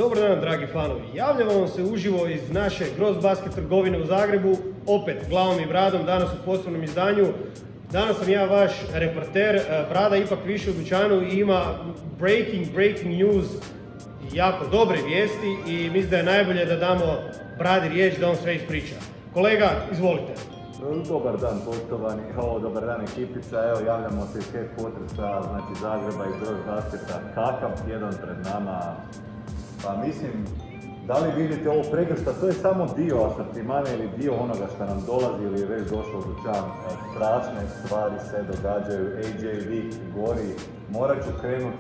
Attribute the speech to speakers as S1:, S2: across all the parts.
S1: Dobar dan, dragi fanovi. Javljamo vam se uživo iz naše Gross Basket trgovine u Zagrebu, opet glavom i bradom, danas u poslovnom izdanju. Danas sam ja vaš reporter, Brada ipak više u dućanu i ima breaking news, jako dobre vijesti i mislim da je najbolje da damo Bradi riječ da on sve ispriča. Kolega, izvolite.
S2: Dobar dan poštovani, dobar dan ekipica, evo javljamo se iz headquartersa, znači Zagreba i Gross Basketa. Kakav tjedan pred nama, pa mislim, da li vidite ovo pregršta, to je samo dio asortimana ili dio onoga što nam dolazi ili je već došlo u dućan. Strašne stvari se događaju, AJ Week gori, morat ću krenut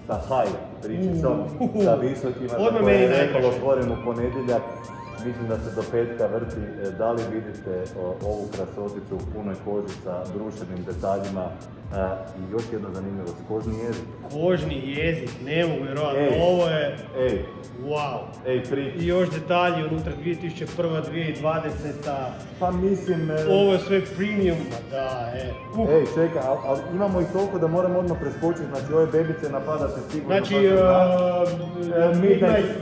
S2: sa high pričicom, sa visokima, za koje je rekao otvoren u ponedjeljak. Mislim da se do petka vrti. Da li vidite ovu krasoticu u punoj koži sa brušenim detaljima i još jedna zanimljivost, kožni jezik.
S1: Kožni jezik, ne mogu vjerovati, ovo je wow. I još detalji unutra 2001. 2020.
S2: Pa mislim...
S1: Ovo je sve premium, da,
S2: čekaj, ali imamo i toliko da moramo odmah preskočiti, znači ove bebice napadate sigurno...
S1: Znači,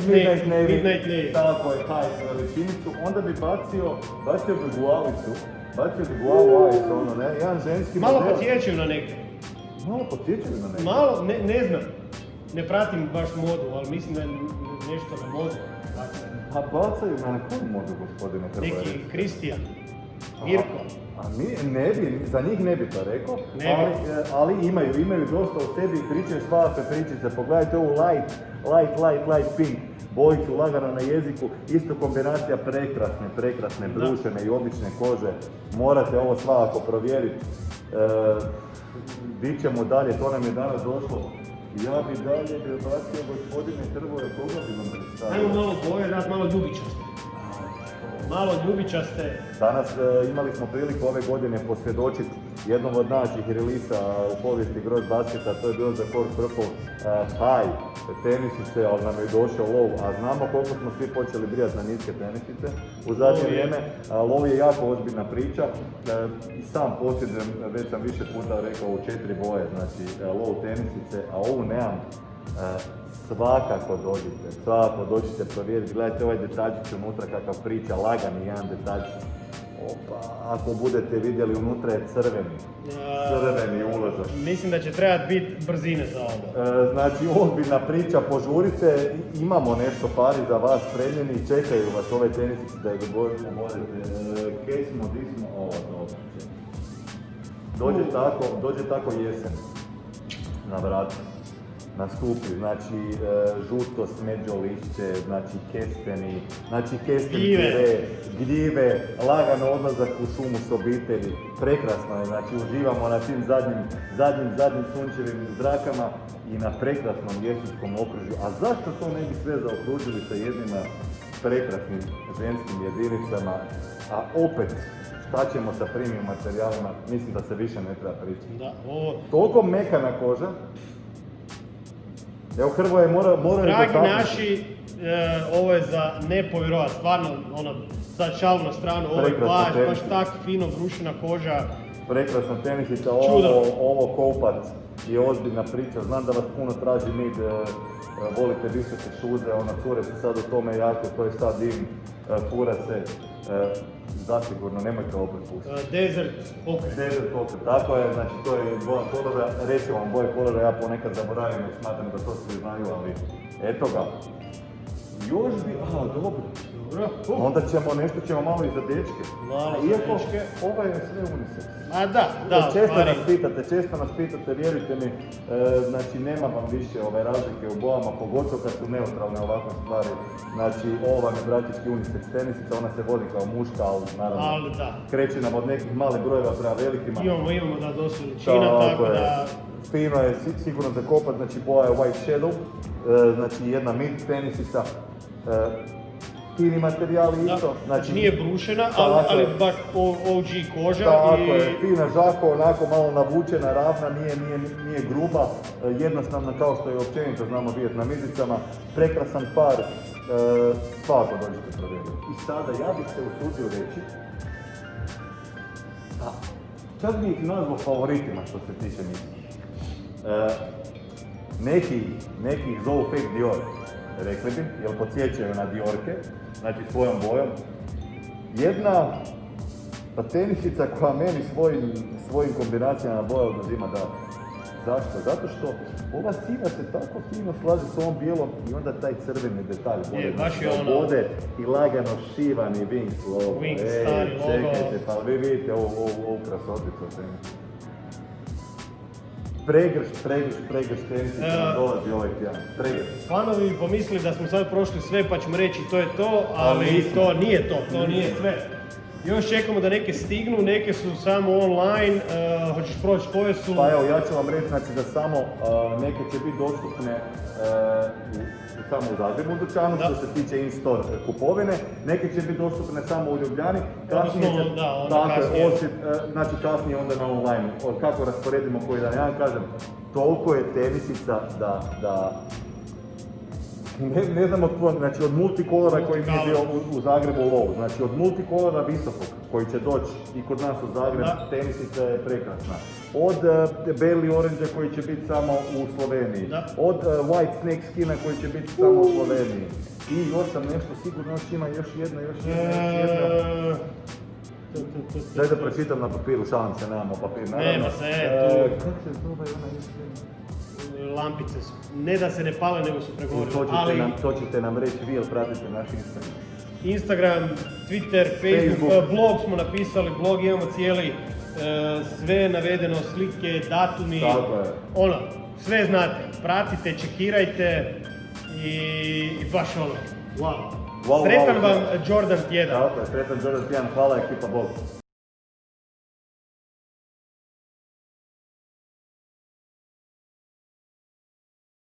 S2: Midnight
S1: Navy.
S2: Tako je, taj veličinicu, onda bi bacio bi glavicu. Bacio bi glavu ice, ono ne, jedan ženski
S1: malo
S2: model.
S1: podsjećaju na neke.
S2: Malo podsjećaju na neke?
S1: Malo, ne znam. Ne pratim baš modu, ali mislim da je nešto na modu.
S2: A bacaju na koju modu, gospodine Hrvoje?
S1: Neki Kristijan, Mirko.
S2: Ne bi, za njih ne bi to rekao, ali imaju dosta u sebi i pričaju svakakve pričice. Pogledajte ovu light pink. Bojicu lagano na jeziku, isto kombinacija prekrasne, brušene i obične kože. Morate ovo svakako provjeriti. Dićemo dalje, to nam je danas došlo. Ja bi dalje bacio, gospodine Hrvoje, koga bi vam predstavio?
S1: Ajmo malo boje, malo ljubičaste. Malo ljubičaste.
S2: Danas imali smo priliku ove godine posvjedočiti jednom od naših relisa u povijesti Gross Basketa, to je bilo za Core Purple High tenisice, ali nam je došao low, a znamo koliko smo svi počeli brijati na niske tenisice u zadnje vrijeme. Low je jako ozbiljna priča i sam posjedujem, već sam više puta rekao, u 4 boje, znači low tenisice, a ovu nemam. Svakako dođite provjeriti, gledajte ovaj detaljčić unutra kakav priča, lagani jedan detaljčić. Opa, ako budete vidjeli, unutra je crveni uložak.
S1: Mislim da će trebati biti brzine za ovo.
S2: Znači, ozbiljna priča, požurite, imamo nešto pari za vas spremljeni, čekaju vas ove tenisice da je govorimo, kaj smo, di smo, dobro. Dođe tako jesen na vratu. Nastupi, znači žuto smeđo lišće, znači kesteni pire, gljive, lagano odlazak u šumu s obitelji. Prekrasno je, znači uživamo na tim zadnjim sunčevim zrakama i na prekrasnom jesenskom okružju. A zašto to ne bi sve zaokružili sa jednim prekrasnim ženskim jedinicama? A opet, šta ćemo sa premium materijalima, mislim da se više ne treba pričati. Toliko mekana koža. Evo Hrvoje mora
S1: dragi naši, ovo je za nepovjerovat, stvarno, sad šalu na stranu, ovo je baš tak fino brušena koža.
S2: Prekrasna tenisica, ovo kopat je ozbiljna priča, znam da vas puno traži mid, volite visoke šuze, cure su sad u tome jako, to je sad dim, fura se, zasigurno, nemojte opet pustiti.
S1: Desert poker,
S2: tako je, znači to je boja kolora, reći vam boje kolora, ja ponekad zaboravim jer smatram da to svi znaju, ali eto ga. Još bi, dobro. Onda ćemo malo i za dečke. Iako ovo je sve unisex. Često nas pitate, vjerujte mi, znači nema vam više ove razlike u bojama, pogotovo kad su neutralne ovakve stvari. Znači ovo vam je bratički unisex tenisica, ona se vodi kao muška, ali naravno kreće nam od nekih malih brojeva prema velikima.
S1: Imamo da dosta veličina, tako da...
S2: Fino je sigurno za kopat, znači boja je white shadow, znači jedna mid tenisica. Fini materijali isto.
S1: Znači nije brušena, ali baš OG koža.
S2: Tako je, fina žako, onako malo navučena, ravna, nije gruba, jednostavna kao što je općenito znamo vidjeti na mizicama. Prekrasan par, svako dođete provjeriti. I sada ja bih se usudio reći, čak bih ih nazvao favoritima što se tiče mizica. Neki ih zovu fake Dior. rekli bi, jer podsjećaju na Diorke, znači svojom bojom. Jedna pa tenisica koja meni svojim kombinacijama boja oduzima dah. Zašto? Zato što ova siva se tako fino slaže s ovom bijelom i onda taj crveni detalj bode i lagano šivani Wings logo.
S1: Wings, stari logo.
S2: Čekajte, pa vi vidite ovu krasoticu u tenisu. Pregrš tenisica nam dolazi ovaj tjedan. Pregrš.
S1: Fanovi bi pomislili da smo sad prošli sve pa ćemo reći to je to, ali to nije to nije sve. Još čekamo da neke stignu, neke su samo online, hoćeš proći koje su?
S2: Pa evo, ja ću vam reći znači, da samo neke će biti dostupne samo u Zagrebu u dućanu, što se tiče in-store kupovine, neke će biti dostupne samo u Ljubljani, kasnije će, znači kasnije onda na online, kako rasporedimo koji dan. Ja vam kažem, toliko je tenisica da ne znam od koga, znači od multikolora koji mi je bio u Zagrebu low, znači od multikolora visokog koji će doći i kod nas u Zagreb, tenisica je prekrasna. Od Belly Orange koji će biti samo u Sloveniji, od White Snake Skina koji će biti samo u Sloveniji. I još sam nešto sigurno, još ima još jedna. Daj da pročitam na papiru, šalim se, nemamo papir, naravno.
S1: Nema se,
S2: kako se zove ona
S1: lampice su. Ne da se ne pale, nego su pregovorili.
S2: To ćete nam reći vi, ili pratite naš
S1: Instagram, Twitter, Facebook, blog smo napisali, blog imamo cijeli, sve navedeno, slike, datumi, sve znate. Pratite, čekirajte i baš wow. Sretan vam Jordan tjedan.
S2: Sretan Jordan tjedan, hvala ekipa, bog.